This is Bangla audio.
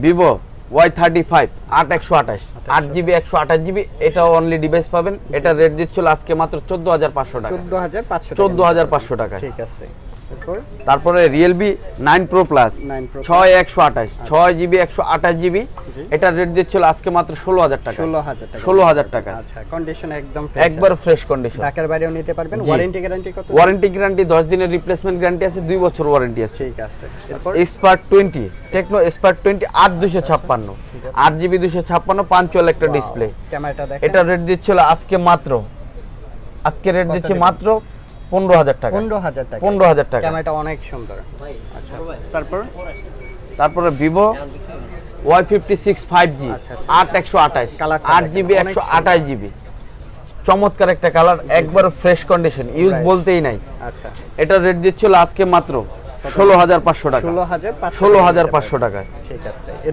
ভিভো Y35 8128 8GB 128GB, এটাও অনলি ডিভাইস পাবেন। এটা রেট দিচ্ছিল আজকে মাত্র 14500 টাকা। 14500 টাকা। ঠিক আছে। তারপরে Realme 9 Pro Plus 6128 6GB 128GB, এটা রেট দিচ্ছিল আজকে মাত্র 16000 টাকা। 16000 টাকা। আচ্ছা, কন্ডিশন একদম ফ্রেশ, একবার ফ্রেশ কন্ডিশন। ঢাকার বাইরেও নিতে পারবেন। ওয়ারেন্টি গ্যারান্টি কত? ওয়ারেন্টি গ্যারান্টি 10 দিনের রিপ্লেসমেন্ট গ্যারান্টি আছে, 2 বছর ওয়ারেন্টি আছে। ঠিক আছে। এরপর Spark 20 টেকনো Spark 20 8256 8GB 256 512 একটা ডিসপ্লে। ক্যামেরাটা দেখেন, এটা রেট দিচ্ছিল আজকে রেট দিচ্ছে মাত্র 15000 টাকা। 15000 টাকা। ক্যামেরাটা অনেক সুন্দর। আচ্ছা, তারপরে Vivo Y56 5G 8128 8GB 128GB, চমৎকার একটা কালার, একবার ফ্রেশ কন্ডিশন, ইউজ বলতেই নাই। আচ্ছা, এটা রেট দিচ্ছিল আজকে মাত্র 16500 টাকা। 16500 টাকা। ঠিক আছে।